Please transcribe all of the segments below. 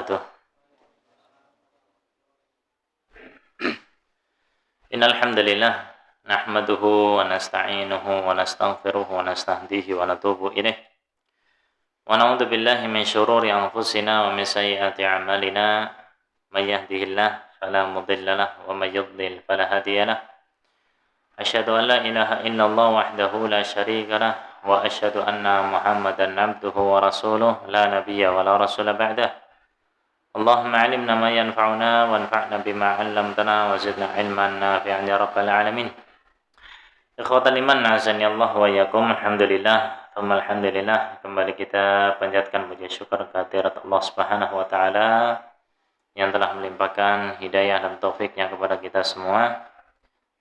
Tuh. Innal hamdalillah nahmaduhu wa nasta'inuhu wa nastaghfiruhu wa nastahdihi wa natubu ilaih. Wa na'udzu billahi min syururi anfusina wa min sayyiati a'malina. May yahdihillahu fala mudilla lahu wa may yudlil fala hadiya lahu. Asyhadu an la ilaha illallah wahdahu la syarika lahu wa asyhadu anna Muhammadan 'abduhu wa rasuluhu la nabiyya wa la rasula ba'dahu. Allahumma 'allimna ma yanfa'una wanfa'na bima 'allamtana wa zidna 'ilman nafi'an ya rabbal alamin. Ikhwatal iman, azani Allah wa iyyakum. Alhamdulillah, tsumma alhamdulillah. Kembali kita panjatkan puji syukur kehadirat Allah Subhanahu wa taala yang telah melimpahkan hidayah dan taufiknya kepada kita semua,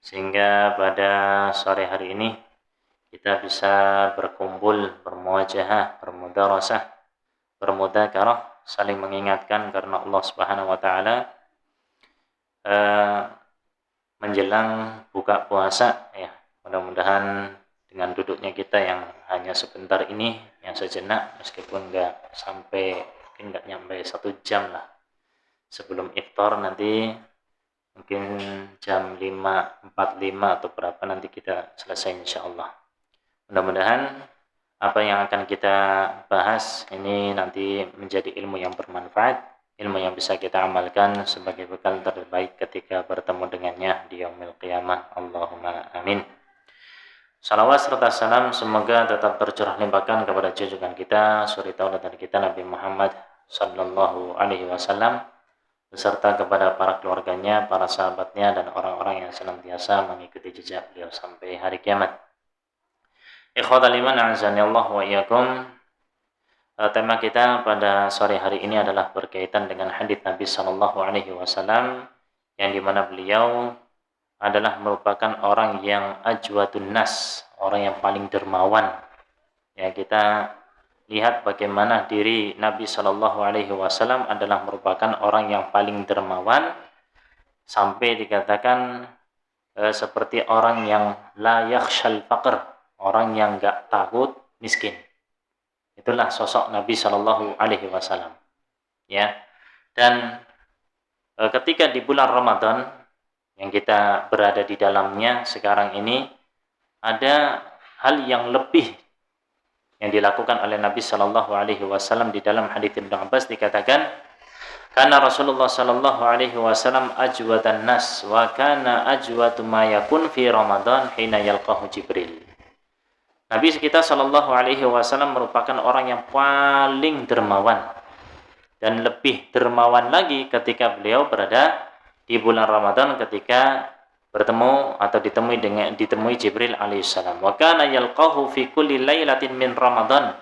sehingga pada sore hari ini kita bisa berkumpul, bermuajahah, bermudarasah, bermudzakarah, saling mengingatkan karena Allah Subhanahu wa taala menjelang buka puasa ya. Mudah-mudahan dengan duduknya kita yang hanya sebentar ini, yang sejenak, meskipun mungkin nggak nyampe 1 jam lah sebelum iftar, nanti mungkin jam 5.45 atau berapa nanti kita selesai insyaallah. Mudah-mudahan apa yang akan kita bahas ini nanti menjadi ilmu yang bermanfaat, ilmu yang bisa kita amalkan sebagai bekal terbaik ketika bertemu dengannya di yaumil qiyamah. Allahumma amin. Salawat serta salam semoga tetap tercurah limpahkan kepada junjungan kita, suri tauladan kita Nabi Muhammad sallallahu alaihi wasallam, beserta kepada para keluarganya, para sahabatnya, dan orang-orang yang senantiasa mengikuti jejak beliau sampai hari kiamat. Ikhwatal iman, azani Allah wa iyyakum. Tema kita pada sore hari ini adalah berkaitan dengan hadits Nabi sallallahu alaihi wasallam yang dimana beliau adalah merupakan orang yang ajwadun nas, orang yang paling dermawan. Ya, kita lihat bagaimana diri Nabi sallallahu alaihi wasallam adalah merupakan orang yang paling dermawan, sampai dikatakan seperti orang yang la yakhshal faqr, orang yang enggak takut miskin. Itulah sosok Nabi sallallahu alaihi wasallam. Ya. Dan ketika di bulan Ramadan yang kita berada di dalamnya sekarang ini, ada hal yang lebih yang dilakukan oleh Nabi sallallahu alaihi wasallam. Di dalam hadits Ibnu Abbas dikatakan, karena Rasulullah sallallahu alaihi wasallam ajwadan nas wa kana ajwatu ma yakun fi Ramadan hina yalqahu Jibril. Nabi kita sallallahu alaihi wasallam merupakan orang yang paling dermawan, dan lebih dermawan lagi ketika beliau berada di bulan Ramadan ketika bertemu atau ditemui Jibril alaihissalam. Wa kana yalqahu fi kulli lailatin min Ramadan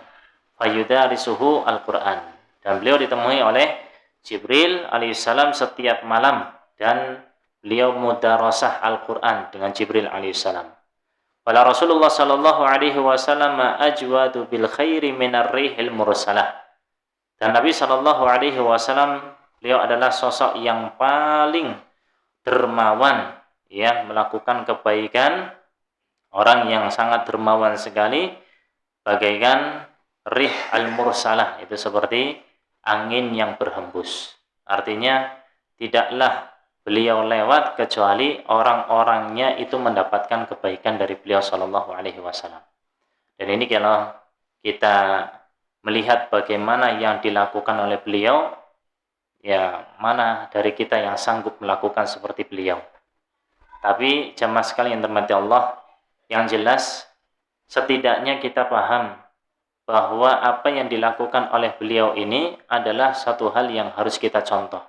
fayudarisuhu al-Qur'an. Dan beliau ditemui oleh Jibril alaihissalam setiap malam, dan beliau mudarasah Al-Qur'an dengan Jibril alaihissalam. Wala Rasulullah sallallahu alaihi wasallam ajwadu bil khairi minar rihil mursalah. Dan Nabi sallallahu alaihi wasallam beliau adalah sosok yang paling dermawan, ya, melakukan kebaikan, orang yang sangat dermawan sekali, bagaikan rih al-mursalah, itu seperti angin yang berhembus. Artinya tidaklah beliau lewat kecuali orang-orangnya itu mendapatkan kebaikan dari beliau sallallahu alaihi wasallam. Dan ini kalau kita melihat bagaimana yang dilakukan oleh beliau, ya, mana dari kita yang sanggup melakukan seperti beliau. Tapi jemaah sekalian yang dirahmati Allah, yang jelas setidaknya kita paham bahwa apa yang dilakukan oleh beliau ini adalah satu hal yang harus kita contoh.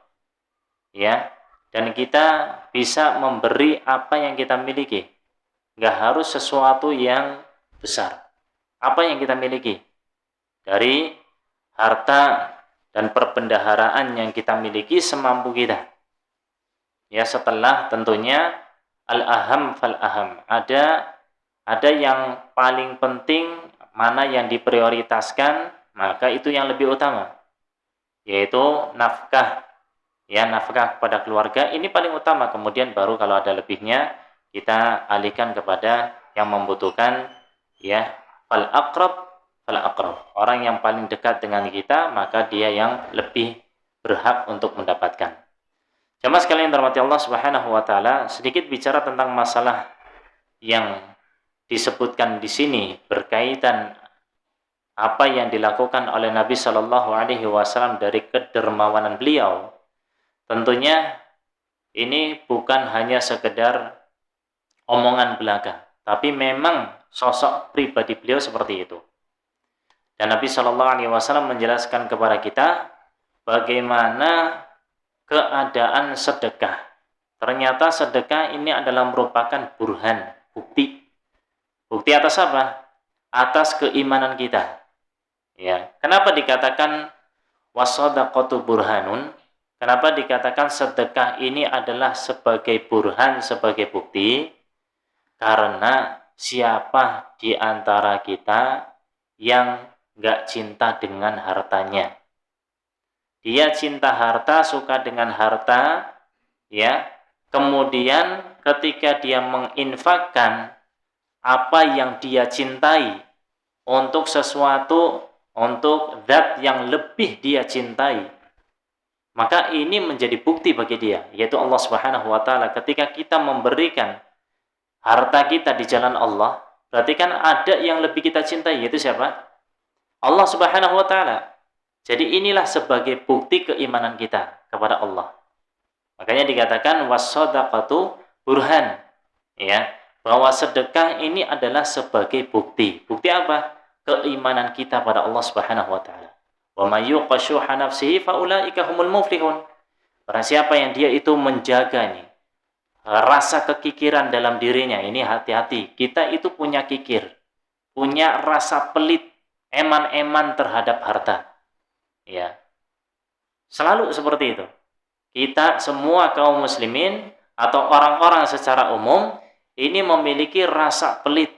Ya, dan kita bisa memberi apa yang kita miliki. Nggak harus sesuatu yang besar. Apa yang kita miliki? Dari harta dan perbendaharaan yang kita miliki semampu kita. Ya, setelah tentunya al-aham fal-aham. Ada yang paling penting, mana yang diprioritaskan, maka itu yang lebih utama. Yaitu nafkah. Ya, nafkah kepada keluarga ini paling utama. Kemudian baru kalau ada lebihnya kita alihkan kepada yang membutuhkan, ya, fal-aqrab. Orang yang paling dekat dengan kita, maka dia yang lebih berhak untuk mendapatkan. Jamaah sekalian yang dirahmati Allah Subhanahu wa taala, sedikit bicara tentang masalah yang disebutkan di sini berkaitan apa yang dilakukan oleh Nabi Shallallahu alaihi wasallam dari kedermawanan beliau. Tentunya ini bukan hanya sekedar omongan belaka, tapi memang sosok pribadi beliau seperti itu. Dan Nabi Shallallahu alaihi wasallam menjelaskan kepada kita bagaimana keadaan sedekah. Ternyata sedekah ini adalah merupakan burhan, bukti. Bukti atas apa? Atas keimanan kita. Ya, kenapa dikatakan wasadaqatu burhanun? Kenapa dikatakan sedekah ini adalah sebagai burhan, sebagai bukti? Karena siapa di antara kita yang nggak cinta dengan hartanya? Dia cinta harta, suka dengan harta, ya. Kemudian ketika dia menginfakkan apa yang dia cintai untuk sesuatu, untuk zat yang lebih dia cintai, maka ini menjadi bukti bagi dia, yaitu Allah Subhanahu wa taala. Ketika kita memberikan harta kita di jalan Allah, berarti kan ada yang lebih kita cintai, yaitu siapa? Allah Subhanahu wa taala. Jadi inilah sebagai bukti keimanan kita kepada Allah. Makanya dikatakan was-shadaqatu burhan, ya, bahwa sedekah ini adalah sebagai bukti. Bukti apa? Keimanan kita pada Allah Subhanahu wa taala. Wa may yuqashuha nafsihi faulaika humul muflihun. Barang siapa yang dia itu menjaga nih rasa kekikiran dalam dirinya, ini hati-hati. Kita itu punya kikir, punya rasa pelit, eman-eman terhadap harta. Ya, selalu seperti itu. Kita semua kaum muslimin atau orang-orang secara umum ini memiliki rasa pelit,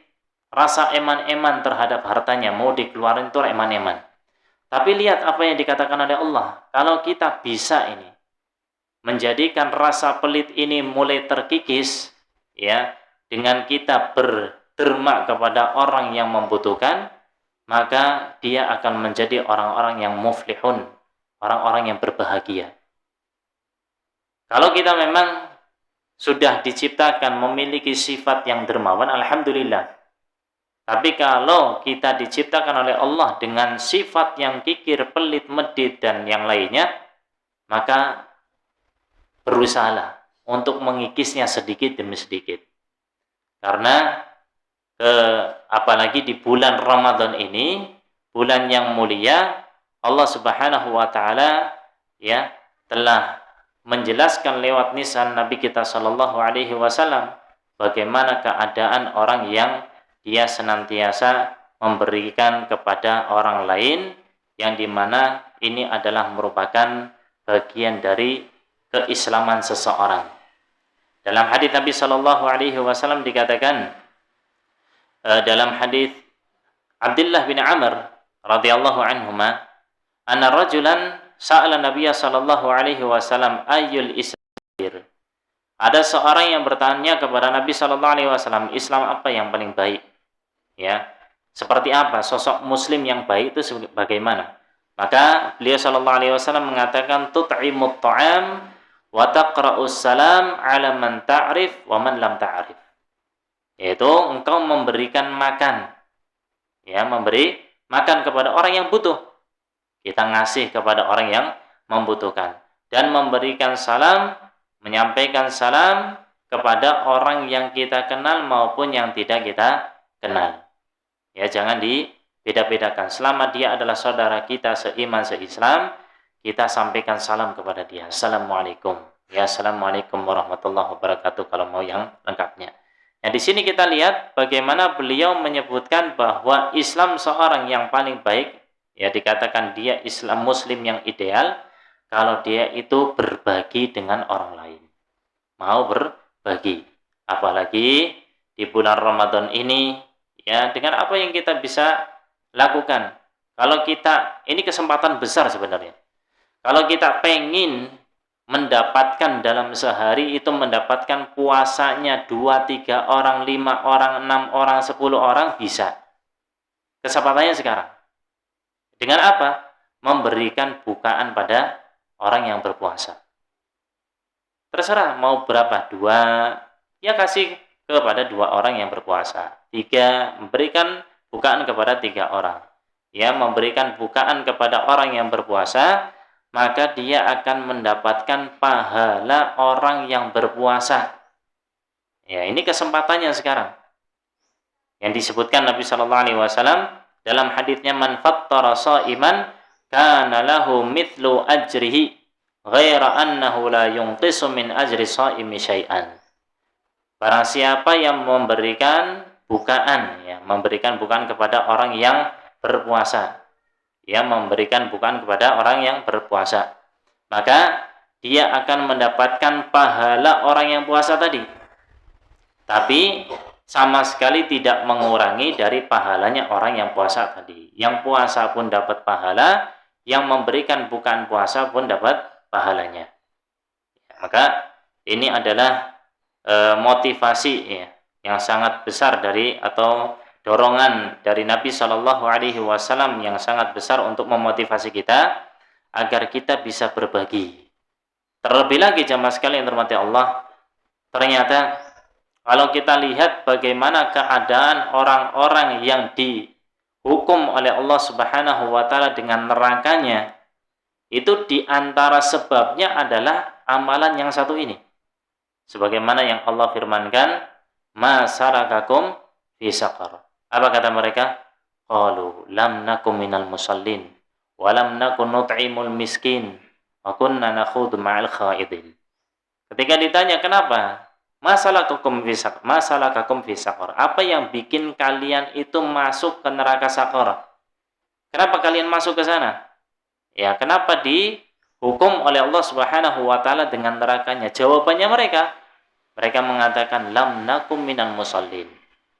rasa eman-eman terhadap hartanya, mau dikeluarin itu eman-eman. Tapi lihat apa yang dikatakan oleh Allah. Kalau kita bisa ini menjadikan rasa pelit ini mulai terkikis, ya, dengan kita berderma kepada orang yang membutuhkan, maka dia akan menjadi orang-orang yang muflihun, orang-orang yang berbahagia. Kalau kita memang sudah diciptakan memiliki sifat yang dermawan, alhamdulillah. Tapi kalau kita diciptakan oleh Allah dengan sifat yang kikir, pelit, medit, dan yang lainnya, maka berusahalah untuk mengikisnya sedikit demi sedikit. Karena apalagi di bulan Ramadan ini, bulan yang mulia, Allah Subhanahu wa taala ya telah menjelaskan lewat lisan Nabi kita sallallahu alaihi wasallam bagaimana keadaan orang yang dia senantiasa memberikan kepada orang lain, yang dimana ini adalah merupakan bagian dari keislaman seseorang. Dalam hadis Nabi sallallahu alaihi wasallam dikatakan, dalam hadis Abdullah bin Amr radhiyallahu anhuma, anna rajulan sa'ala Nabiya sallallahu alaihi wasallam ayyul islam. Ada seorang yang bertanya kepada Nabi sallallahu alaihi wasallam, Islam apa yang paling baik? Ya, seperti apa sosok muslim yang baik itu bagaimana? Maka beliau sallallahu alaihi wasallam mengatakan tut'imut ta'am wa taqra'us salam 'ala man ta'rif wa man lam ta'rif. Yaitu engkau memberikan makan, ya, memberi makan kepada orang yang butuh. Kita ngasih kepada orang yang membutuhkan, dan memberikan salam, menyampaikan salam kepada orang yang kita kenal maupun yang tidak kita kenal. Ya, jangan dibeda-bedakan. Selama dia adalah saudara kita seiman seislam, kita sampaikan salam kepada dia. Assalamualaikum. Ya, assalamualaikum warahmatullahi wabarakatuh kalau mau yang lengkapnya. Nah, di sini kita lihat bagaimana beliau menyebutkan bahwa Islam seorang yang paling baik, ya, dikatakan dia Islam muslim yang ideal kalau dia itu berbagi dengan orang lain. Mau berbagi. Apalagi di bulan Ramadan ini, ya, dengan apa yang kita bisa lakukan. Kalau kita, ini kesempatan besar sebenarnya. Kalau kita pengen mendapatkan dalam sehari itu mendapatkan puasanya 2-3 orang, 5 orang, 6 orang, 10 orang, bisa. Kesempatannya sekarang. Dengan apa? Memberikan bukaan pada orang yang berpuasa. Terserah mau berapa, 2, ya kasih kepada 2 orang yang berpuasa. 3, memberikan bukaan kepada 3 orang. Ya, memberikan bukaan kepada orang yang berpuasa, maka dia akan mendapatkan pahala orang yang berpuasa. Ya, ini kesempatannya sekarang. Yang disebutkan Nabi sallallahu alaihi wasallam dalam hadisnya, man fattara sha'iman kana lahu mithlu ajrihi ghaira annahu la yunqisu min ajri sha'imi syai'an. Barang siapa yang memberikan bukaan, ya, memberikan bukaan kepada orang yang berpuasa, ya, memberikan bukaan kepada orang yang berpuasa, maka dia akan mendapatkan pahala orang yang puasa tadi, tapi sama sekali tidak mengurangi dari pahalanya orang yang puasa tadi. Yang puasa pun dapat pahala, yang memberikan bukaan puasa pun dapat pahalanya. Maka ini adalah motivasi, ya, yang sangat besar dari, atau dorongan dari Nabi Shallallahu Alaihi Wasallam yang sangat besar untuk memotivasi kita agar kita bisa berbagi. Terlebih lagi jamaah sekalian yang dirahmati Allah, ternyata kalau kita lihat bagaimana keadaan orang-orang yang dihukum oleh Allah Subhanahu wa taala dengan nerakanya, itu diantara sebabnya adalah amalan yang satu ini. Sebagaimana yang Allah firmankan, ma sarakakum fi saqar. Apa kata mereka? Qalu lam nakum minal musallin wa lam nakun nut'imul miskin wa kunna nakhudhu ma'al khaidin. Ketika ditanya kenapa? Masalakakum fi saqar. Apa yang bikin kalian itu masuk ke neraka saqar? Kenapa kalian masuk ke sana? Ya, kenapa dihukum oleh Allah Subhanahu wa taala dengan nerakanya? Jawabannya mereka mengatakan lam nakum minal musallin.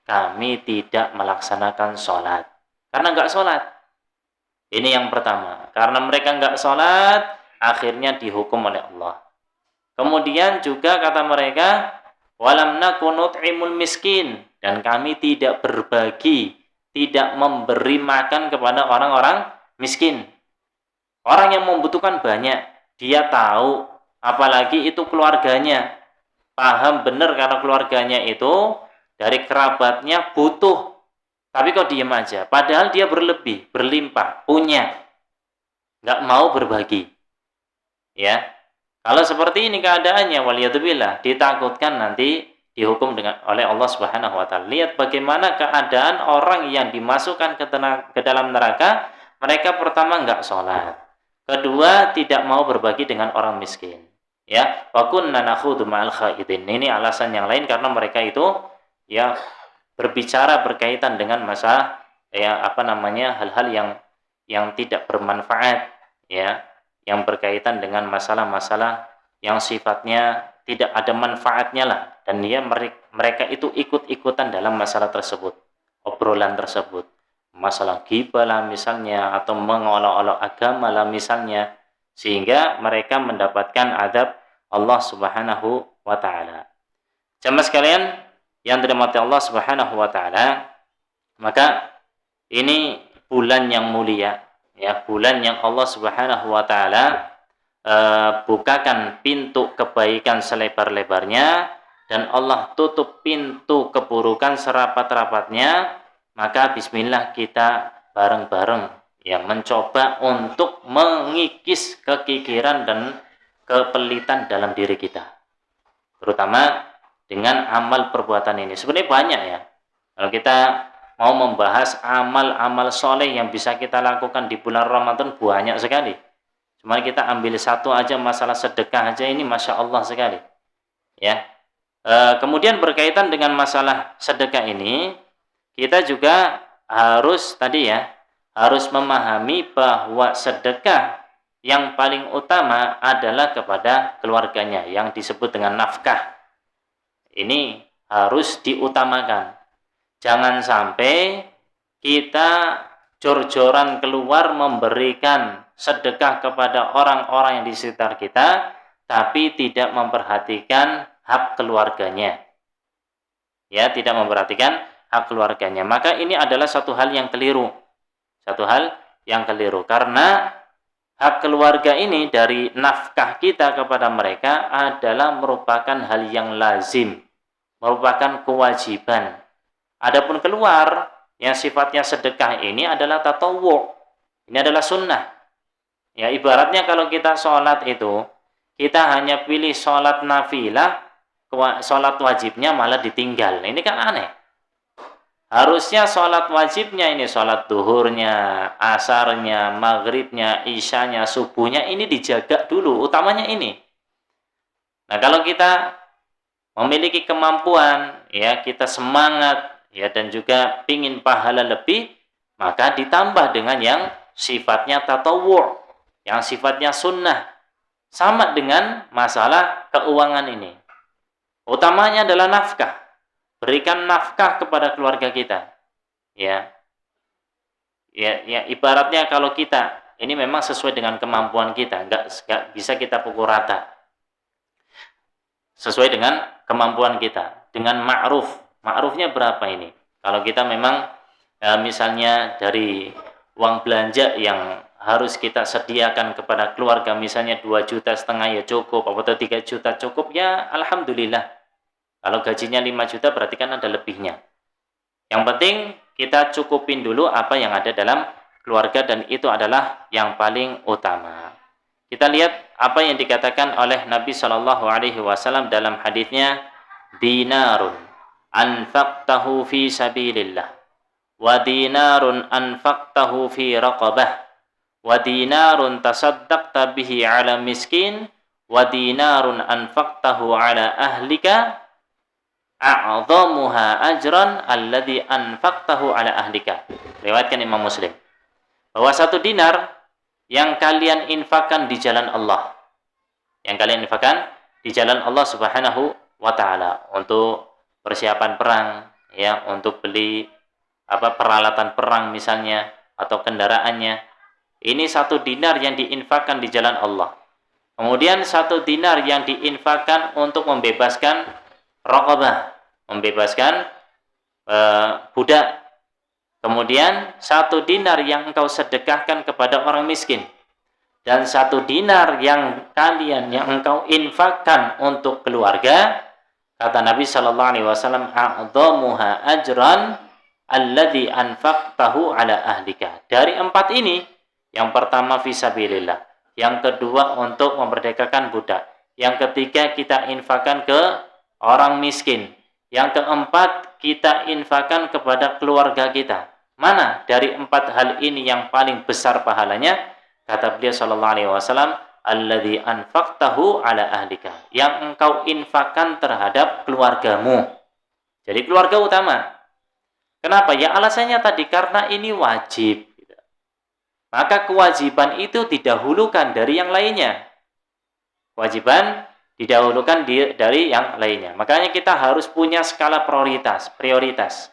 Kami tidak melaksanakan sholat. Karena enggak sholat. Ini yang pertama. Karena mereka enggak sholat, akhirnya dihukum oleh Allah. Kemudian juga kata mereka, walam nakun nut'imul miskin, dan kami tidak berbagi, tidak memberi makan kepada orang-orang miskin. Orang yang membutuhkan banyak, dia tahu, apalagi itu keluarganya. Paham benar karena keluarganya itu dari kerabatnya butuh. Tapi kok diem aja, padahal dia berlebih, berlimpah, punya. Enggak mau berbagi. Ya. Kalau seperti ini keadaannya, waliyadzubillah, ditakutkan nanti dihukum oleh Allah Subhanahu wa taala. Lihat bagaimana keadaan orang yang dimasukkan ke dalam neraka. Mereka pertama enggak sholat, kedua tidak mau berbagi dengan orang miskin. Ya, wa kunna nakhudhu ma'al khaidin. Ini alasan yang lain karena mereka itu, ya, berbicara berkaitan dengan masalah, ya, hal-hal yang tidak bermanfaat, ya, yang berkaitan dengan masalah-masalah yang sifatnya tidak ada manfaatnya lah, dan mereka itu ikut-ikutan dalam masalah tersebut, obrolan tersebut, masalah ghibah lah misalnya, atau mengolok-olok agama lah misalnya, sehingga mereka mendapatkan adab Allah Subhanahu wa taala. Jamaah sekalian yang dirahmati Allah Subhanahu wa taala, maka ini bulan yang mulia, ya, bulan yang Allah Subhanahu wa taala bukakan pintu kebaikan selebar-lebarnya dan Allah tutup pintu keburukan serapat-rapatnya. Maka bismillah kita bareng-bareng, ya, mencoba untuk mengikis kekikiran dan kepelitan dalam diri kita, terutama dengan amal perbuatan ini. Sebenarnya banyak, ya, kalau kita mau membahas amal-amal soleh yang bisa kita lakukan di bulan Ramadan, banyak sekali. Cuma kita ambil satu aja, masalah sedekah aja ini Masya Allah sekali, ya. Kemudian berkaitan dengan masalah sedekah ini, kita juga harus harus memahami bahwa sedekah yang paling utama adalah kepada keluarganya, yang disebut dengan nafkah. Ini harus diutamakan. Jangan sampai kita jor-joran keluar memberikan sedekah kepada orang-orang yang di sekitar kita, tapi tidak memperhatikan hak keluarganya. Ya, tidak memperhatikan hak keluarganya. Maka ini adalah satu hal yang keliru. Karena hak keluarga ini dari nafkah kita kepada mereka adalah merupakan hal yang lazim, merupakan kewajiban. Adapun keluar yang sifatnya sedekah ini adalah tatawwu'. Ini adalah sunnah. Ya, ibaratnya kalau kita sholat itu, kita hanya pilih sholat nafilah, sholat wajibnya malah ditinggal. Ini kan aneh. Harusnya sholat wajibnya ini, sholat duhurnya, asarnya, maghribnya, isyanya, subuhnya ini dijaga dulu, utamanya ini. Nah, kalau kita memiliki kemampuan, ya kita semangat, ya dan juga pingin pahala lebih, maka ditambah dengan yang sifatnya tatawwu', yang sifatnya sunnah. Sama dengan masalah keuangan ini. Utamanya adalah nafkah. Berikan nafkah kepada keluarga kita. Ya, ibaratnya kalau kita, ini memang sesuai dengan kemampuan kita, nggak bisa kita pukul rata. Sesuai dengan kemampuan kita. Dengan ma'ruf. Ma'rufnya berapa ini? Kalau kita memang misalnya dari uang belanja yang harus kita sediakan kepada keluarga, misalnya 2,5 juta ya cukup, atau 3 juta cukup, ya alhamdulillah. Kalau gajinya 5 juta berarti kan ada lebihnya. Yang penting kita cukupin dulu apa yang ada dalam keluarga, dan itu adalah yang paling utama. Kita lihat apa yang dikatakan oleh Nabi Shallallahu Alaihi Wasallam dalam hadisnya, dinarun anfaqtahu fi sabilillah, wa dinarun anfaqtahu fi raqabah, wa dinarun tasaddaqta bihi ala miskin, wa dinarun anfaqtahu ala ahlika, a'dhamuha ajran alladhi anfaqtahu ala ahlika. Riwayatkan Imam Muslim. Bahwa 1 dinar yang kalian infakkan di jalan Allah, yang kalian infakkan di jalan Allah Subhanahu wa taala untuk persiapan perang, ya, untuk beli peralatan perang misalnya atau kendaraannya. Ini 1 dinar yang diinfakkan di jalan Allah. Kemudian 1 dinar yang diinfakkan untuk membebaskan raqabah, membebaskan budak. Kemudian 1 dinar yang engkau sedekahkan kepada orang miskin. Dan 1 dinar yang engkau infakkan untuk keluarga, kata Nabi Shallallahu Alaihi Wasallam, a'dhamuha ajran alladhi anfaqtahu ala ahlika. Dari 4 ini, yang pertama fisabilillah, yang kedua untuk memerdekakan budak, yang ketiga kita infakkan ke orang miskin, yang keempat kita infakkan kepada keluarga kita. Mana dari 4 hal ini yang paling besar pahalanya? Kata beliau sallallahu alaihi wasallam, alladzi anfaqtahu ala ahlika, yang engkau infakkan terhadap keluargamu. Jadi keluarga utama. Kenapa? Ya alasannya tadi, karena ini wajib. Maka kewajiban itu didahulukan dari yang lainnya. Kewajiban didahulukan dari yang lainnya. Makanya kita harus punya skala prioritas.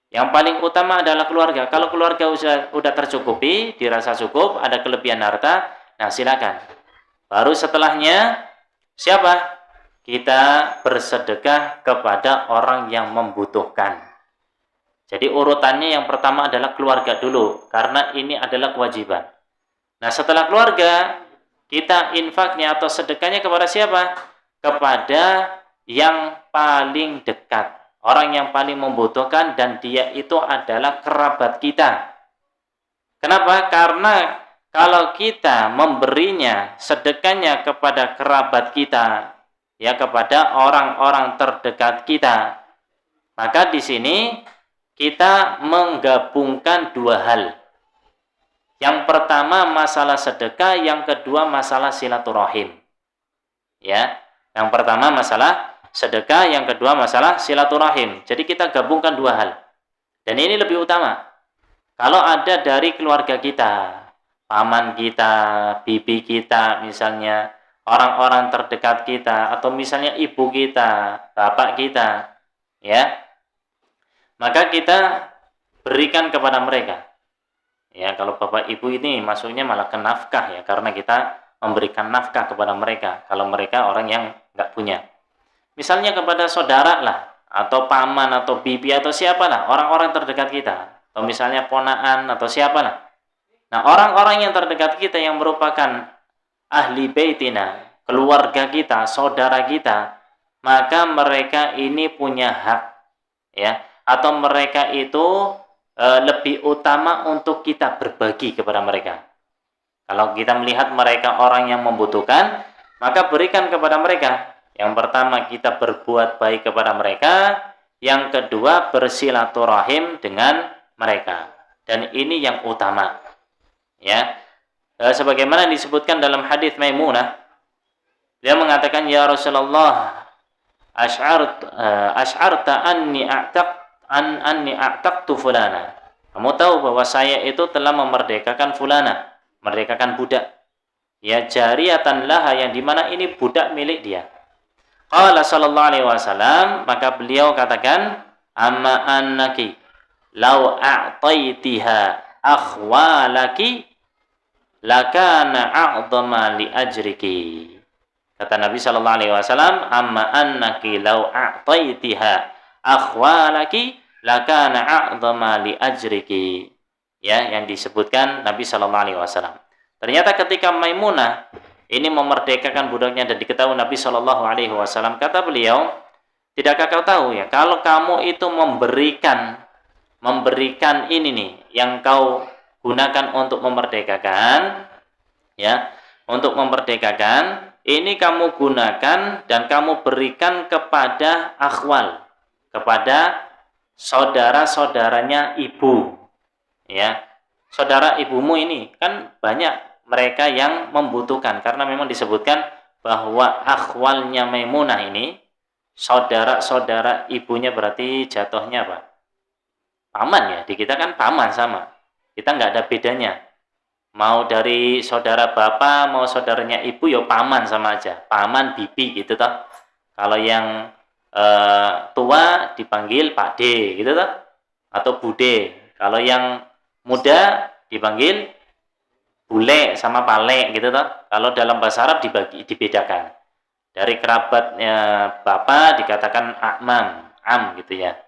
Yang paling utama adalah keluarga. Kalau keluarga sudah tercukupi, dirasa cukup, ada kelebihan harta, nah silakan. Baru setelahnya, siapa? Kita bersedekah kepada orang yang membutuhkan. Jadi urutannya yang pertama adalah keluarga dulu, karena ini adalah kewajiban. Nah setelah keluarga, kita infaknya atau sedekahnya kepada siapa? Kepada yang paling dekat, orang yang paling membutuhkan, dan dia itu adalah kerabat kita. Kenapa? Karena kalau kita memberinya sedekahnya kepada kerabat kita, ya kepada orang-orang terdekat kita, maka di sini kita menggabungkan 2 hal. Yang pertama masalah sedekah, yang kedua masalah silaturahim. Ya, yang pertama masalah sedekah, yang kedua masalah silaturahim. Jadi kita gabungkan 2 hal. Dan ini lebih utama. Kalau ada dari keluarga kita, paman kita, bibi kita misalnya, orang-orang terdekat kita, atau misalnya ibu kita, bapak kita, ya, maka kita berikan kepada mereka. Ya, kalau bapak ibu ini masuknya malah ke nafkah, ya, karena kita memberikan nafkah kepada mereka kalau mereka orang yang nggak punya. Misalnya kepada saudara lah, atau paman atau bibi atau siapalah, orang-orang terdekat kita, atau misalnya ponaan atau siapalah. Nah, orang-orang yang terdekat kita yang merupakan ahli baitina, keluarga kita, saudara kita, maka mereka ini punya hak, ya, atau mereka itu lebih utama untuk kita berbagi kepada mereka. Kalau kita melihat mereka orang yang membutuhkan, maka berikan kepada mereka. Yang pertama, kita berbuat baik kepada mereka. Yang kedua, bersilaturahim dengan mereka. Dan ini yang utama. Ya, sebagaimana disebutkan dalam hadis Maimunah, dia mengatakan, ya Rasulullah, asy'arta anni a'taqtu fulana. Kamu tahu bahwa saya itu telah memerdekakan fulana, merdekakan budak. Ya, jariyatan laha, yang dimana ini budak milik dia. Qala sallallahu alaihi wasallam, maka beliau katakan, amma annaki law a'taitiha akhwalaki lakana a'dhama li ajriki. Kata Nabi sallallahu alaihi wasallam, amma annaki law a'taitiha akhwalaki lakana a'dhama li ajriki. Ya, yang disebutkan Nabi sallallahu alaihi wasallam. Ternyata ketika Maimunah ini memerdekakan budaknya dan diketahui Nabi sallallahu alaihi wasallam, kata beliau, tidakkah kau tahu ya, kalau kamu itu memberikan ini nih yang kau gunakan untuk memerdekakan, ya, untuk memerdekakan, ini kamu gunakan dan kamu berikan kepada akhwal, kepada saudara-saudaranya ibu, ya. Saudara ibumu ini kan banyak mereka yang membutuhkan, karena memang disebutkan bahwa akhwalnya Maimunah ini, saudara-saudara ibunya, berarti jatuhnya apa? Paman ya, di kita kan paman sama. Kita nggak ada bedanya. Mau dari saudara bapak, mau saudaranya ibu, ya paman sama aja. Paman, bibi gitu toh. Kalau yang tua dipanggil Pak D gitu toh. Atau Bude. Kalau yang muda dipanggil Bule sama Pale gitu toh. Kalau dalam bahasa Arab dibedakan. Dari kerabatnya bapak dikatakan Akmam, Am gitu ya.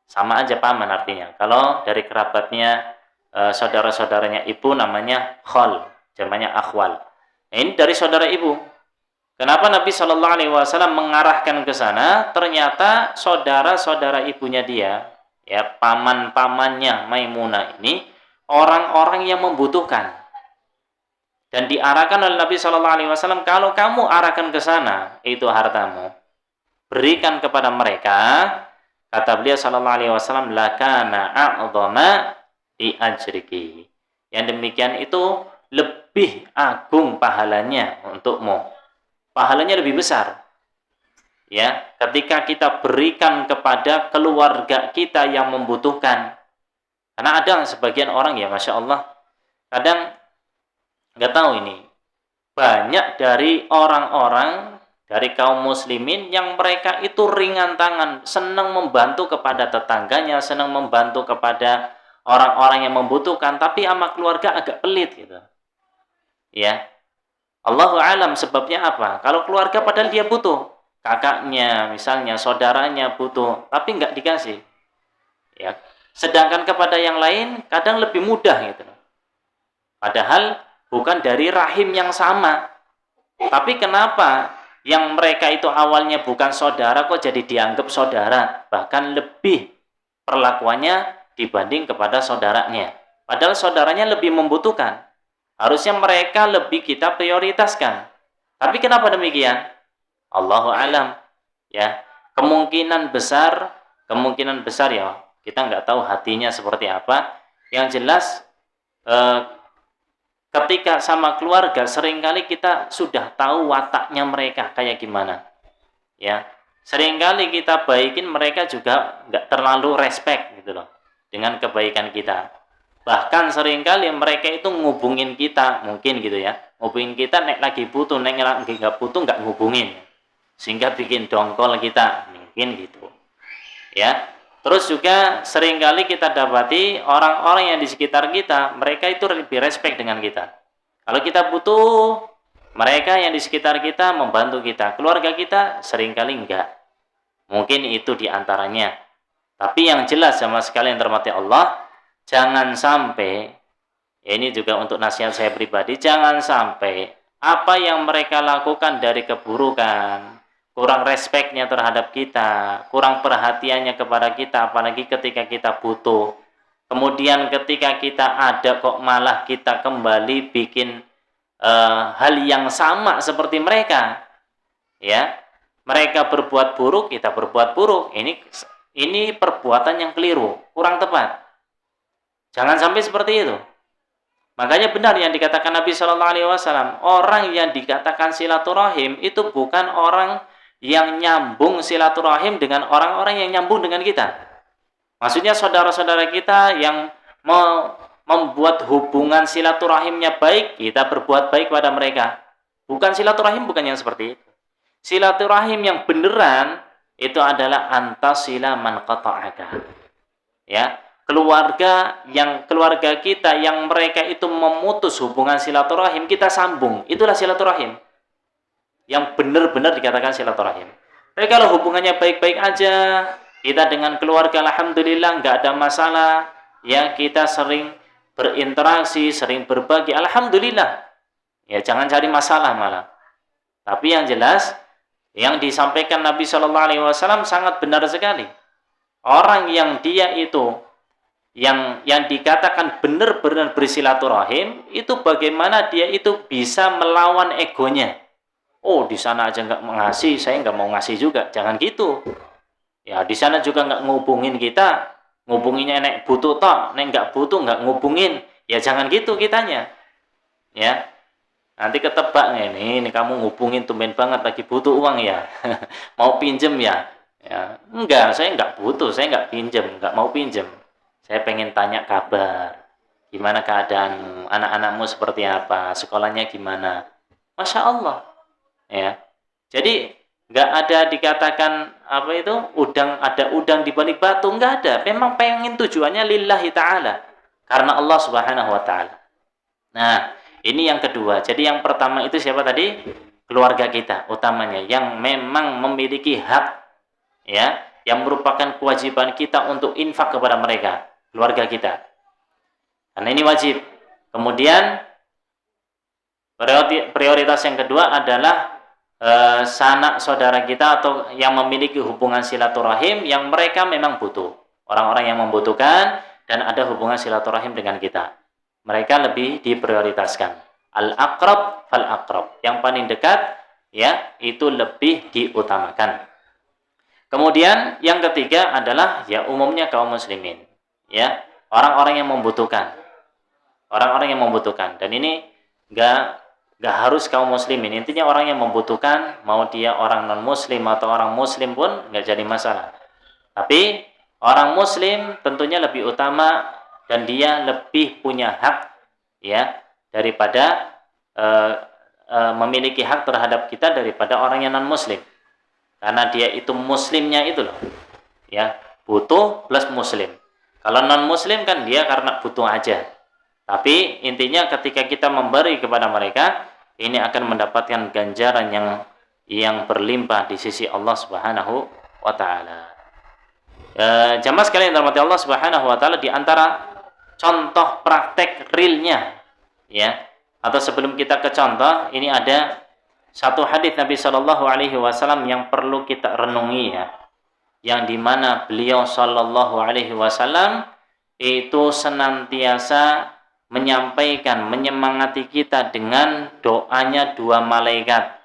Sama aja paman artinya. Kalau dari kerabatnya saudara-saudaranya ibu namanya khol, namanya akhwal. Nah, ini dari saudara ibu. Kenapa Nabi Shallallahu Alaihi Wasallam mengarahkan ke sana? Ternyata saudara-saudara ibunya dia, ya, paman-pamannya Maimunah ini orang-orang yang membutuhkan. Dan diarahkan oleh Nabi Shallallahu Alaihi Wasallam, kalau kamu arahkan ke sana, itu hartamu, berikan kepada mereka. Kata beliau Shallallahu Alaihi Wasallam, lakana a'dhama di ajriki. Yang demikian itu lebih agung pahalanya untukmu. Pahalanya lebih besar. Ya, ketika kita berikan kepada keluarga kita yang membutuhkan. Karena ada sebagian orang, ya Masya Allah, kadang nggak tahu ini, banyak dari orang-orang dari kaum muslimin yang mereka itu ringan tangan, senang membantu kepada tetangganya, senang membantu kepada orang-orang yang membutuhkan, tapi sama keluarga agak pelit gitu. Ya. Allahu alam sebabnya apa? Kalau keluarga padahal dia butuh, kakaknya misalnya, saudaranya butuh, tapi nggak dikasih. Ya. Sedangkan kepada yang lain kadang lebih mudah gitu. Padahal bukan dari rahim yang sama. Tapi kenapa yang mereka itu awalnya bukan saudara kok jadi dianggap saudara, bahkan lebih perlakuannya dibanding kepada saudaranya. Padahal saudaranya lebih membutuhkan. Harusnya mereka lebih kita prioritaskan. Tapi kenapa demikian? Allahu alam. Ya, kemungkinan besar ya, kita nggak tahu hatinya seperti apa. Yang jelas ketika sama keluarga seringkali kita sudah tahu wataknya mereka kayak gimana. Ya, seringkali kita baikin, mereka juga nggak terlalu respect gitu loh dengan kebaikan kita. Bahkan seringkali mereka itu ngubungin kita, mungkin gitu ya, ngubungin kita nek lagi butuh, nek lagi nggak butuh nggak ngubungin, sehingga bikin dongkol kita, mungkin gitu ya. Terus juga seringkali kita dapati orang-orang yang di sekitar kita, mereka itu lebih respect dengan kita. Kalau kita butuh, mereka yang di sekitar kita membantu kita. Keluarga kita seringkali enggak. Mungkin itu diantaranya. Tapi yang jelas sama sekali yang terhormati Allah, jangan sampai Ya, ini juga untuk nasihat saya pribadi, jangan sampai apa yang mereka lakukan dari keburukan, kurang respeknya terhadap kita, kurang perhatiannya kepada kita, apalagi ketika kita butuh. Kemudian ketika kita ada kok malah kita kembali bikin hal yang sama seperti mereka. Ya, mereka berbuat buruk, kita berbuat buruk. Ini perbuatan yang keliru, kurang tepat. Jangan sampai seperti itu. Makanya benar yang dikatakan Nabi Shallallahu Alaihi Wasallam, orang yang dikatakan silaturahim itu bukan orang yang nyambung silaturahim dengan orang-orang yang nyambung dengan kita. Maksudnya saudara-saudara kita yang membuat hubungan silaturahimnya baik, kita berbuat baik pada mereka. Bukan silaturahim, bukan yang seperti itu. Silaturahim yang beneran itu adalah antasila man qata'aka. Ya, keluarga kita yang mereka itu memutus hubungan silaturahim, kita sambung. Itulah silaturahim. Yang benar-benar dikatakan silaturahim. Tapi kalau hubungannya baik-baik aja, kita dengan keluarga alhamdulillah nggak ada masalah, ya kita sering berinteraksi, sering berbagi, alhamdulillah. Ya jangan cari masalah malah. Tapi yang jelas yang disampaikan Nabi Shallallahu Alaihi Wasallam sangat benar sekali. Orang yang dia itu yang dikatakan benar-benar bersilaturahim itu bagaimana dia itu bisa melawan egonya. Oh di sana aja nggak ngasih, saya nggak mau ngasih juga. Jangan gitu. Ya di sana juga nggak ngubungin kita, ngubunginnya nek butuh toh, nek nggak butuh nggak ngubungin. Ya jangan gitu kitanya. Ya. Nanti ketebak ini kamu ngubungin tumben banget lagi butuh uang ya. Mau pinjem ya? Ya, enggak, saya enggak butuh, saya enggak pinjem, enggak mau pinjem. Saya pengen tanya kabar. Gimana keadaanmu? Anak-anakmu seperti apa? Sekolahnya gimana? Masya Allah. Ya. Jadi enggak ada dikatakan apa itu ada udang di balik batu, enggak ada. Memang pengen tujuannya lillahi ta'ala. Karena Allah Subhanahu wa ta'ala. Nah, ini yang kedua. Jadi yang pertama itu siapa tadi? Keluarga kita utamanya yang memang memiliki hak, ya, yang merupakan kewajiban kita untuk infak kepada mereka, keluarga kita. Karena ini wajib. Kemudian prioritas yang kedua adalah sanak saudara kita atau yang memiliki hubungan silaturahim yang mereka memang butuh. Orang-orang yang membutuhkan dan ada hubungan silaturahim dengan kita. Mereka lebih diprioritaskan. Al-aqrab fal-aqrab. Yang paling dekat ya itu lebih diutamakan. Kemudian yang ketiga adalah ya umumnya kaum muslimin. Ya, orang-orang yang membutuhkan. Orang-orang yang membutuhkan. Dan ini enggak harus kaum muslimin. Intinya orang yang membutuhkan, mau dia orang non muslim atau orang muslim pun enggak jadi masalah. Tapi orang muslim tentunya lebih utama dan dia lebih punya hak ya daripada memiliki hak terhadap kita daripada orang yang non muslim, karena dia itu muslimnya itu loh ya, butuh plus muslim. Kalau non muslim kan dia karena butuh aja, tapi intinya ketika kita memberi kepada mereka ini akan mendapatkan ganjaran yang berlimpah di sisi Allah Subhanahu wa taala. Jamaah sekalian yang dirahmati Allah Subhanahu wa taala, di antara contoh praktek realnya ya, atau sebelum kita ke contoh, ini ada satu hadis Nabi Shallallahu Alaihi Wasallam yang perlu kita renungi ya, yang dimana beliau Shallallahu Alaihi Wasallam itu senantiasa menyampaikan, menyemangati kita dengan doanya dua malaikat.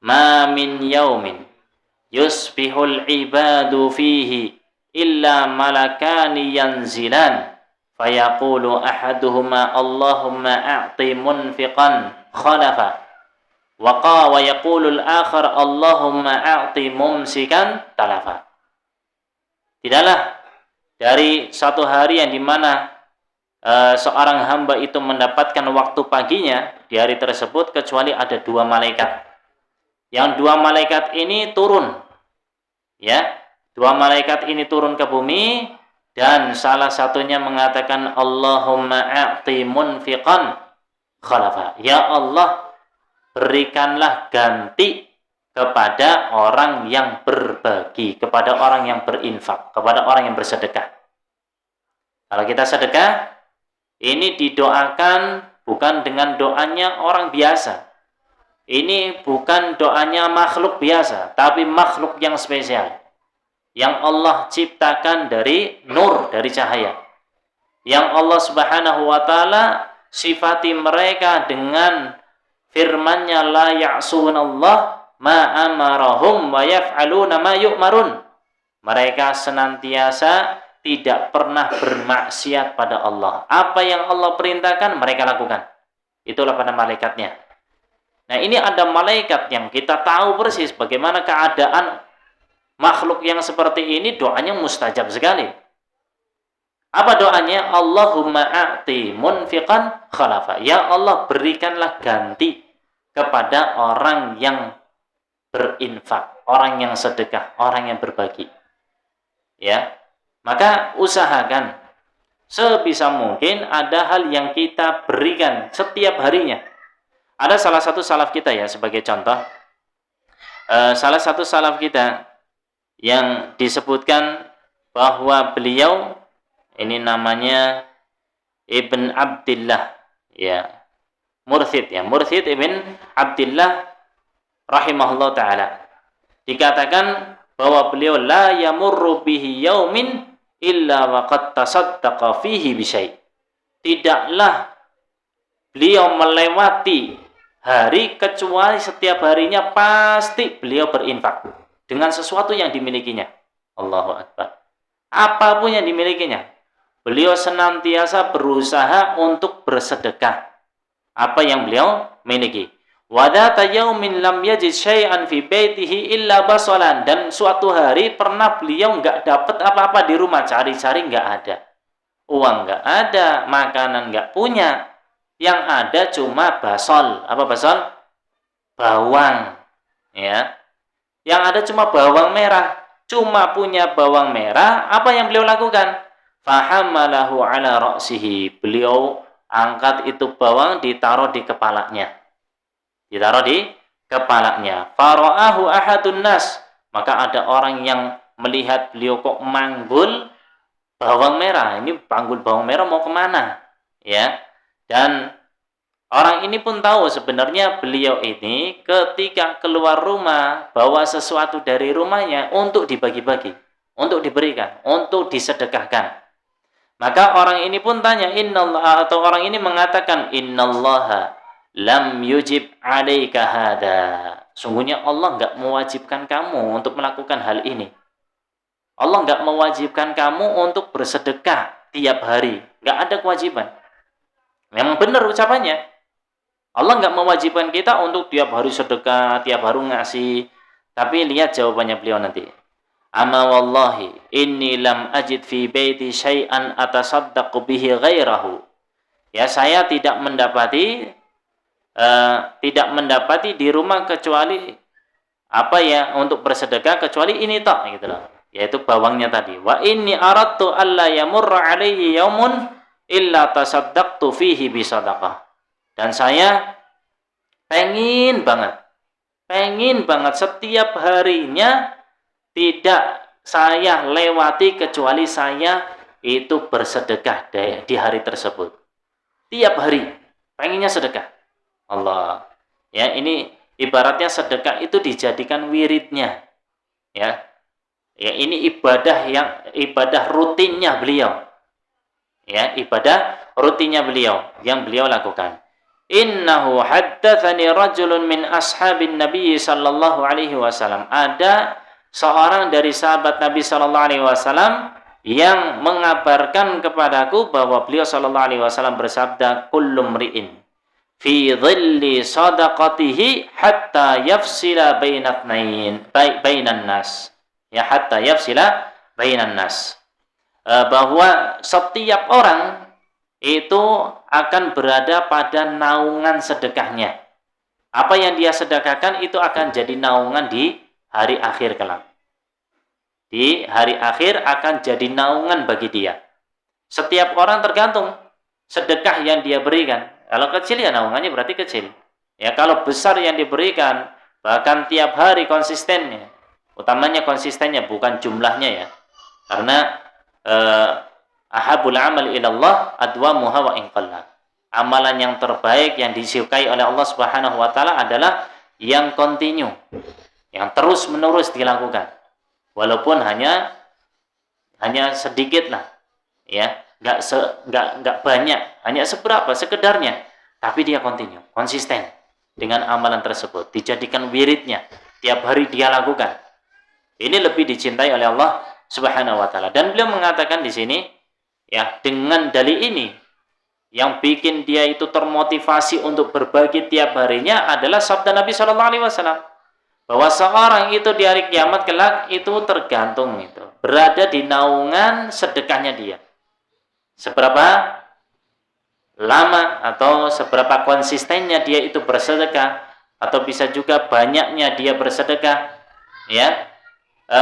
Ma min yaumin yusbihul ibadu fihi illa malakani yanzilan fayaqulu ahaduhuma Allahumma a'ti munfiqan khalafa wa yaqulu al-akhar Allahumma a'ti mumsikan talafa. Tidaklah dari satu hari yang dimana seorang hamba itu mendapatkan waktu paginya di hari tersebut kecuali ada dua malaikat. Yang dua malaikat ini turun ya, dua malaikat ini turun ke bumi. Dan salah satunya mengatakan Allahumma a'ti munfiqan khalafa. Ya Allah, berikanlah ganti kepada orang yang berbagi, kepada orang yang berinfak, kepada orang yang bersedekah. Kalau kita sedekah, Ini didoakan bukan dengan doanya orang biasa. Ini bukan doanya makhluk biasa, tapi makhluk yang spesial. Yang Allah ciptakan dari nur, dari cahaya. Yang Allah Subhanahu wa taala sifati mereka dengan firman-Nya la ya'sunallah ma amarahum wa yaf'aluna ma yu'marun. Mereka senantiasa tidak pernah bermaksiat pada Allah. Apa yang Allah perintahkan mereka lakukan. Itulah pada malaikatnya. Nah, ini ada malaikat yang kita tahu persis bagaimana keadaan makhluk yang seperti ini, doanya mustajab sekali. Apa doanya? Allahumma a'ti munfiqan khalafa. Ya Allah, berikanlah ganti kepada orang yang berinfak, orang yang sedekah, orang yang berbagi. Ya, maka usahakan sebisa mungkin ada hal yang kita berikan setiap harinya. Ada salah satu salaf kita ya, sebagai contoh, salah satu salaf kita yang disebutkan bahwa beliau ini namanya Ibn Abdillah, ya, Mursyid Ibn Abdillah rahimahullah ta'ala. Dikatakan bahwa beliau la yamurru bihi yaumin illa waqad tasaddaqa fihi bisyai. Tidaklah beliau melewati hari kecuali setiap harinya pasti beliau berinfak dengan sesuatu yang dimilikinya. Allahu Akbar. Apapun yang dimilikinya, beliau senantiasa berusaha untuk bersedekah apa yang beliau miliki. Wadata yaumin lam yajid syai'an fi baitihi illa basalan. Dan suatu hari pernah beliau enggak dapat apa-apa di rumah, cari-cari enggak ada. Uang enggak ada, makanan enggak punya. Yang ada cuma basol. Apa basol? Bawang. Ya. Yang ada cuma bawang merah. Cuma punya bawang merah, apa yang beliau lakukan? Fahamalahu ala ra'sihi. Beliau angkat itu bawang, ditaruh di kepalanya. Ditaruh di kepalanya. Fara'ahu ahadun nas. Maka ada orang yang melihat beliau kok manggul bawang merah. Ini panggul bawang merah mau kemana? Ya. Dan orang ini pun tahu sebenarnya beliau ini ketika keluar rumah bawa sesuatu dari rumahnya untuk dibagi-bagi, untuk diberikan, untuk disedekahkan. Maka orang ini pun tanya, innallah, atau orang ini mengatakan, innallaha lam yujib alaika hada. Sungguhnya Allah enggak mewajibkan kamu untuk melakukan hal ini. Allah enggak mewajibkan kamu untuk bersedekah tiap hari. Enggak ada kewajiban. Memang benar ucapannya. Allah enggak mewajibkan kita untuk tiap hari sedekah, tiap hari ngasih. Tapi lihat jawabannya beliau nanti. Ama wallahi inni lam ajid fi baiti syai'an atasaddaqu bihi ghairahu. Ya, saya tidak mendapati di rumah kecuali apa ya untuk bersedekah kecuali ini tok gitu loh, yaitu bawangnya tadi. Wa inni aradtu alla yamurra alayhi yaumun illa tasaddaqtu fihi bi sadaqah. Dan saya pengen banget setiap harinya tidak saya lewati kecuali saya itu bersedekah di hari tersebut. Tiap hari pengennya sedekah. Allah. Ya, ini ibaratnya sedekah itu dijadikan wiridnya. Ya. Ya, ini ibadah rutinnya beliau. Ya, ibadah rutinnya beliau yang beliau lakukan. Innahu haddatsani rajulun min ashabin Nabi sallallahu alaihi wasallam. Ada seorang dari sahabat Nabi sallallahu alaihi wasallam yang mengabarkan kepadaku bahwa beliau sallallahu alaihi wasallam bersabda, kullu mri'in fi dhilli sadaqatihi hatta yafsila bainan nas. Ya, hatta yafsila bainan nas. Bahwa setiap orang itu akan berada pada naungan sedekahnya. Apa yang dia sedekahkan itu akan jadi naungan di hari akhir kelak. Di hari akhir akan jadi naungan bagi dia. Setiap orang tergantung sedekah yang dia berikan. Kalau kecil ya naungannya berarti kecil. Ya, kalau besar yang diberikan bahkan tiap hari konsistennya. Utamanya konsistennya bukan jumlahnya ya. Karena Ahabul amal ilallah adwamuha wa in qalla. Amalan yang terbaik yang disukai oleh Allah Subhanahu wa taala adalah yang kontinu, yang terus-menerus dilakukan. Walaupun hanya sedikit lah, ya, nggak banyak, hanya seberapa sekedarnya, tapi dia kontinu, konsisten dengan amalan tersebut, dijadikan wiridnya, tiap hari dia lakukan. Ini lebih dicintai oleh Allah Subhanahu wa taala. Dan beliau mengatakan di sini, ya, dengan dalil ini yang bikin dia itu termotivasi untuk berbagi tiap harinya adalah sabda Nabi Shallallahu alaihi wasallam bahwa seorang itu di hari kiamat kelak itu tergantung itu berada di naungan sedekahnya dia. Seberapa lama atau seberapa konsistennya dia itu bersedekah, atau bisa juga banyaknya dia bersedekah, ya,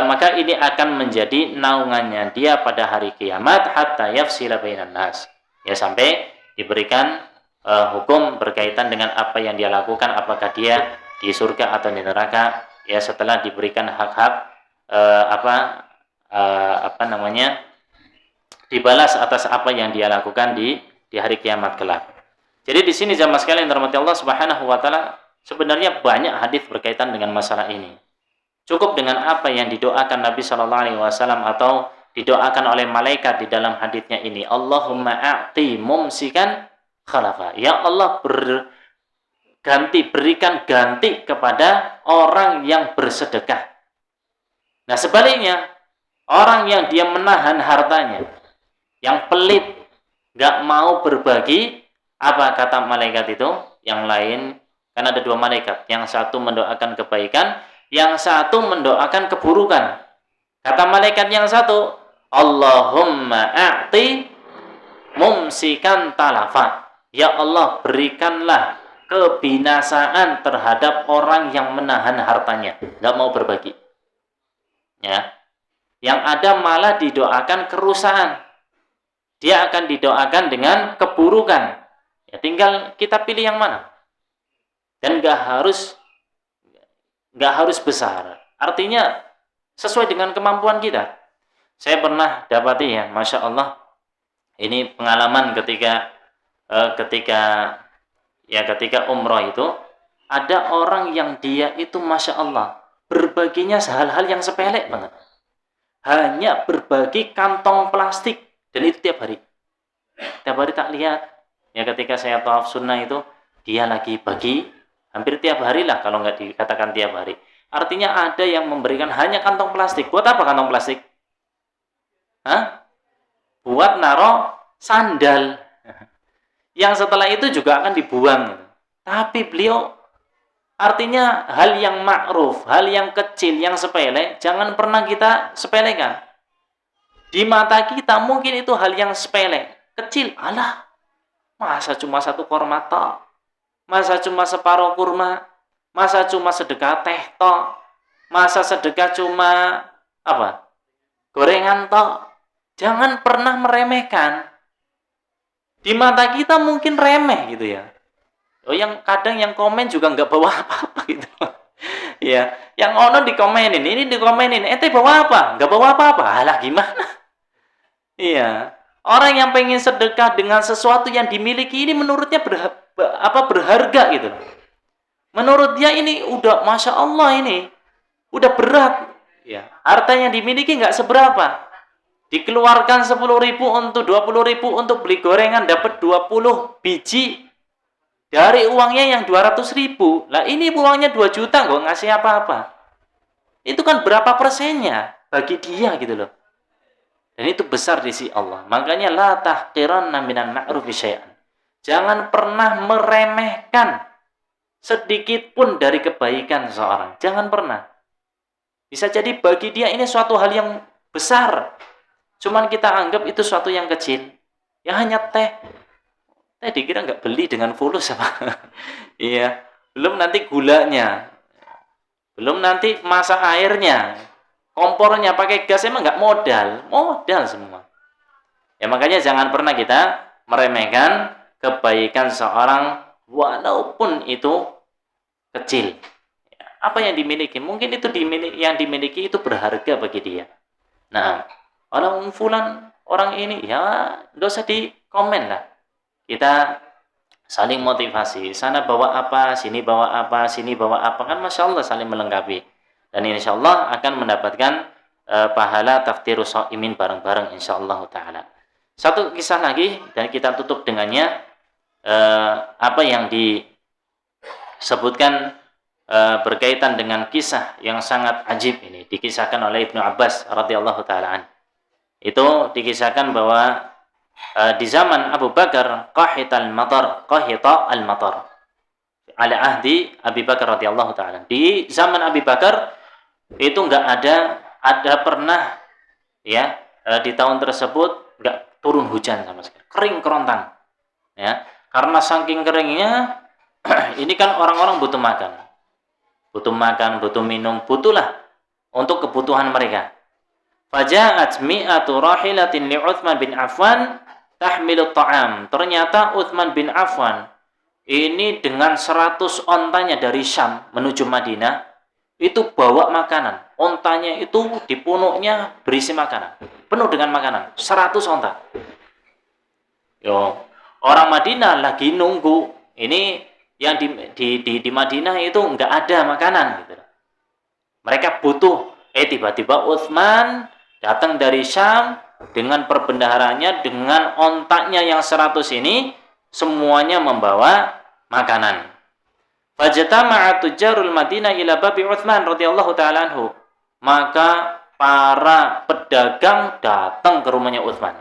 maka ini akan menjadi naungannya dia pada hari kiamat hatta yafsila bainan nas, ya, sampai diberikan hukum berkaitan dengan apa yang dia lakukan, apakah dia di surga atau di neraka, ya, setelah diberikan hak-hak dibalas atas apa yang dia lakukan di hari kiamat kelak. Jadi di sini jamaah sekalian yang dirahmati Allah Subhanahu wa taala, sebenarnya banyak hadis berkaitan dengan masalah ini. Cukup dengan apa yang didoakan Nabi Shallallahu alaihi wasallam atau didoakan oleh malaikat di dalam hadisnya ini. Allahumma a'ti mumsikan khalafa. Ya Allah, berikan ganti kepada orang yang bersedekah. Nah, sebaliknya, orang yang dia menahan hartanya, yang pelit, nggak mau berbagi, apa kata malaikat itu? Yang lain, kan ada dua malaikat, yang satu mendoakan kebaikan, yang satu mendoakan keburukan. Kata malaikat yang satu, Allahumma a'ti mumsikan talafa. Ya Allah, berikanlah kebinasaan terhadap orang yang menahan hartanya, nggak mau berbagi. Ya, yang ada malah didoakan kerusakan. Dia akan didoakan dengan keburukan. Ya, tinggal kita pilih yang mana. Dan nggak harus besar. Artinya sesuai dengan kemampuan kita. Saya pernah dapati, ya, masya Allah, ini pengalaman ketika umroh itu, ada orang yang dia itu masya Allah berbaginya hal-hal yang sepele banget. Hanya berbagi kantong plastik, dan itu tiap hari tak lihat. Ya, ketika saya tawaf sunnah itu, dia lagi bagi hampir tiap hari lah, kalau nggak dikatakan tiap hari. Artinya ada yang memberikan hanya kantong plastik. Buat apa kantong plastik? Buat naro sandal. Yang setelah itu juga akan dibuang. Tapi beliau, artinya hal yang ma'ruf, hal yang kecil, yang sepele, jangan pernah kita sepelekan. Di mata kita mungkin itu hal yang sepele, kecil. Alah, masa cuma satu korma tok? Masa cuma separuh kurma? Masa cuma sedekah teh tok? Masa sedekah cuma gorengan tok? Jangan pernah meremehkan. Di mata kita mungkin remeh gitu ya. Yang kadang yang komen juga nggak bawa apa-apa gitu. Ya, yang ono dikomenin, ini dikomenin, bawa apa? Nggak bawa apa-apa. Alah, gimana? Iya. Orang yang pengen sedekah dengan sesuatu yang dimiliki ini menurutnya berharga gitu. Menurut dia ini udah masya Allah, ini udah berat. Ya, harta yang dimiliki nggak seberapa. Dikeluarkan 10.000 untuk 20.000 untuk beli gorengan, dapat 20 biji dari uangnya yang 200.000. Lah, ini uangnya 2 juta nggak ngasih apa-apa. Itu kan berapa persennya bagi dia gitu loh. Dan itu besar di sisi Allah. Makanya la tahqiranna minan ma'rufi syai'an. Jangan pernah meremehkan sedikit pun dari kebaikan seseorang. Jangan pernah. Bisa jadi bagi dia ini suatu hal yang besar. Cuman kita anggap itu suatu yang kecil. Ya, hanya teh. Teh dikira nggak beli dengan fulus apa? Iya. Belum nanti gulanya. Belum nanti masak airnya. Kompornya pakai gas, emang nggak modal semua. Ya, makanya jangan pernah kita meremehkan kebaikan seorang walaupun itu kecil. Apa yang dimiliki? Mungkin itu yang dimiliki itu berharga bagi dia. Nah, orang fulan orang ini, ya nggak usah di komen lah. Kita saling motivasi, sana bawa apa, sini bawa apa, sini bawa apa, kan Masya Allah saling melengkapi. Dan insya Allah akan mendapatkan pahala taftirus shaimin bareng-bareng insya Allah ta'ala. Satu kisah lagi, dan kita tutup dengannya, apa yang disebutkan berkaitan dengan kisah yang sangat ajib ini, dikisahkan oleh Ibnu Abbas radhiyallahu ta'ala. Itu dikisahkan bahwa di zaman Abu Bakar qahita al-matar ala ahdi Abi Bakar radhiyallahu ta'ala. Di zaman Abi Bakar itu enggak ada pernah ya di tahun tersebut enggak turun hujan sama sekali, kering kerontang ya, karena saking keringnya ini kan orang-orang butuh makan, butuh minum, butuhlah untuk kebutuhan mereka. Faja'at mi'atu rahilatin li Utsman bin Affan tahmilut ta'am. Ternyata Utsman bin Affan ini dengan 100 ontanya dari Syam menuju Madinah itu bawa makanan. Ontanya itu di punuknya berisi makanan, penuh dengan makanan, 100 onta. Yo, orang Madinah lagi nunggu. Ini yang di Madinah itu enggak ada makanan gitu. Mereka butuh. Tiba-tiba Utsman datang dari Syam dengan perbendaharanya, dengan ontaknya yang 100 ini, semuanya membawa makanan. Fajtama'a tujjarul Madinah ila babi Utsman radhiyallahu ta'ala anhu. Maka para pedagang datang ke rumahnya Utsman.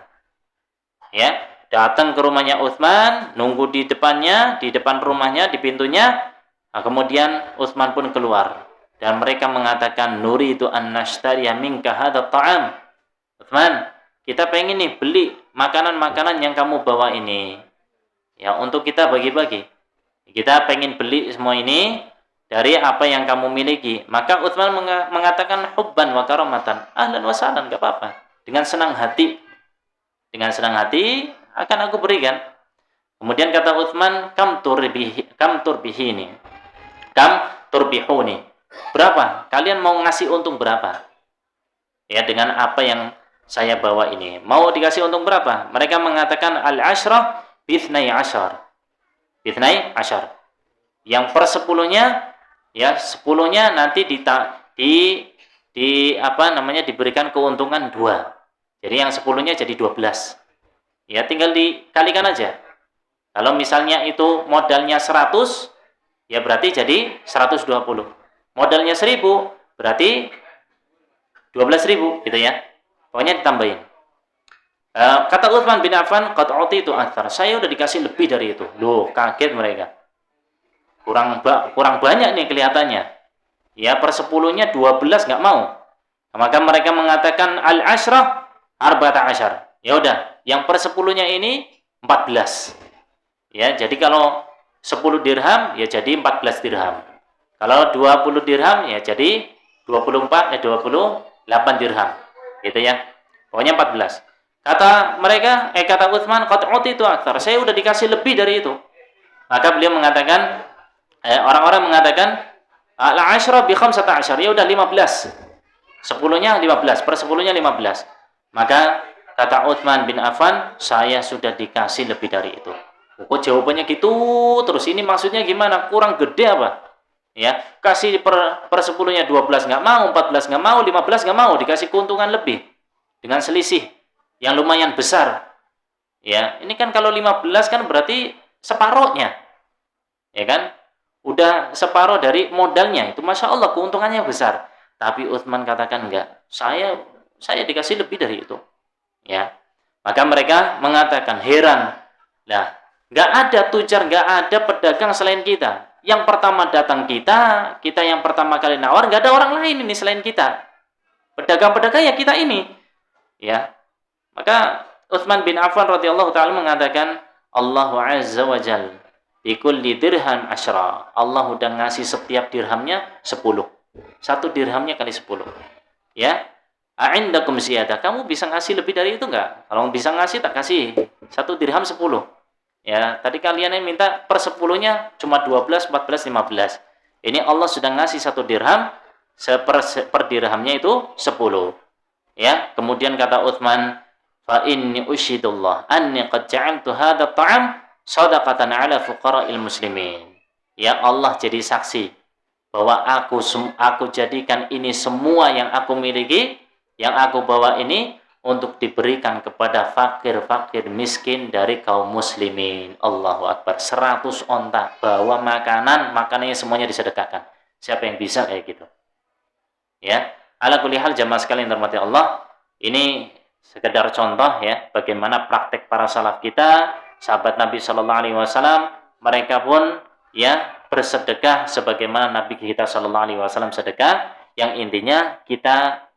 Ya, datang ke rumahnya Utsman, nunggu di depannya, di depan rumahnya, di pintunya. Nah, kemudian Utsman pun keluar. Dan mereka mengatakan, nuridu an nashtariya minka hadha ta'am. Utsman, kita pengen nih beli makanan-makanan yang kamu bawa ini. Ya, untuk kita bagi-bagi. Kita pengen beli semua ini dari apa yang kamu miliki. Maka Utsman mengatakan hubban wa karamatan. Ahlan wa sahlan, enggak apa-apa. Dengan senang hati. Dengan senang hati akan aku berikan. Kemudian kata Utsman, kam turbihuni. Berapa? Kalian mau ngasih untung berapa? Ya, dengan apa yang saya bawa ini. Mau dikasih untung berapa? Mereka mengatakan al-ashrah bithnai ashar. Bithnai ashar. Yang per 10-nya, ya 10-nya nanti diberikan keuntungan 2. Jadi yang 10-nya jadi 12. Ya, tinggal dikalikan aja. Kalau misalnya itu modalnya 100, ya berarti jadi 120. Modalnya 1000, berarti 12.000 gitu ya. Pokoknya ditambahin. Kata Utsman bin Affan, qad utitu aktsar. Saya udah dikasih lebih dari itu. Loh, kaget mereka. Kurang banyak nih kelihatannya. Ya, per 10-nya 12 enggak mau. Maka mereka mengatakan al-ashrah arba'ata asyar. Ya udah, yang per 10-nya ini 14. Ya, jadi kalau 10 dirham ya jadi 14 dirham. Kalau 20 dirham ya jadi 28 dirham. Gitu ya. Pokoknya 14. Kata Utsman, qad utitu aktsar. Saya udah dikasih lebih dari itu. Maka beliau mengatakan, orang-orang mengatakan, al-ashra bi 15. Ya udah 15. 10-nya 15, per 10-nya 15. Maka kata Utsman bin Affan, saya sudah dikasih lebih dari itu. Kok jawabannya gitu terus, ini maksudnya gimana? Kurang gede apa? Ya, kasih per 10-nya 12 nggak mau, 14 nggak mau, 15 nggak mau, dikasih keuntungan lebih dengan selisih yang lumayan besar. Ya, ini kan kalau 15 kan berarti separohnya. Ya kan? Udah separoh dari modalnya. Itu Masya Allah keuntungannya besar. Tapi Utsman katakan enggak. Saya dikasih lebih dari itu. Ya. Maka mereka mengatakan heran. Lah, enggak ada tujar, enggak ada pedagang selain kita. Yang pertama datang kita yang pertama kali nawar, enggak ada orang lain ini selain kita. Pedagang-pedagang ya kita ini. Ya. Maka Utsman bin Affan radhiyallahu taala mengatakan, Allahu azza wa jalla bi kulli dirham asyra. Allah udah ngasih setiap dirhamnya 10. Satu dirhamnya kali 10. Ya. A'indakum ziyadah. Kamu bisa ngasih lebih dari itu enggak? Kalau bisa ngasih tak kasih. Satu dirham 10. Ya, tadi kalian yang minta per 10-nya cuma 12, 14, 15. Ini Allah sudah ngasih satu dirham, per dirhamnya itu 10. Ya, kemudian kata Utsman, fa inni usyidullah anni qad ja'altu hadha ta'am shadaqatan 'ala fuqara'il muslimin. Ya Allah jadi saksi bahwa aku jadikan ini semua yang aku miliki, yang aku bawa ini untuk diberikan kepada fakir-fakir miskin dari kaum muslimin. Allahu Akbar. 100 onta bawa makanan, makanannya semuanya disedekahkan. Siapa yang bisa kayak gitu? Ya, ala kulli hal jamaah sekalian terhormati Allah, ini sekedar contoh ya bagaimana praktek para salaf kita, sahabat Nabi Shallallahu Alaihi Wasallam, mereka pun ya bersedekah sebagaimana Nabi kita Shallallahu Alaihi Wasallam sedekah, yang intinya kita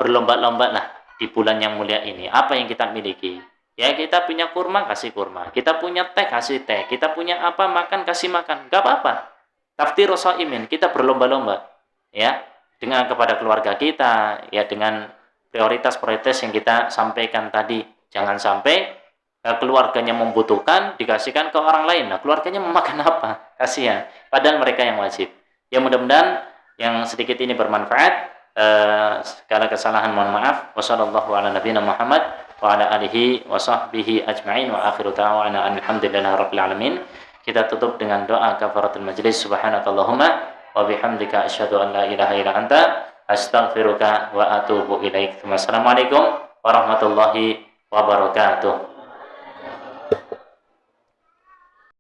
berlomba-lomba lah di bulan yang mulia ini. Apa yang kita miliki? Ya kita punya kurma kasih kurma, kita punya teh kasih teh, kita punya apa makan kasih makan, gak apa-apa. Taftiru shaimin, kita berlomba-lomba ya dengan kepada keluarga kita, ya dengan prioritas-prioritas yang kita sampaikan tadi. Jangan sampai keluarganya membutuhkan dikasihkan ke orang lain. Nah, keluarganya memakan apa? Kasihan. Padahal mereka yang wajib. Ya mudah-mudahan yang sedikit ini bermanfaat. Segala kesalahan mohon maaf. Wassallallahu ala nabiyina Muhammad wa ala alihi wa sahbihi ajma'in wa akhiru da'wana alhamdulillahirabbil alamin. Kita tutup dengan doa kafaratul majlis. Subhanakallahumma wa bihamdika asyhadu an la ilaha illa anta astaghfiruka wa atubu ilaik. Wassalamualaikum warahmatullahi wabarakatuh.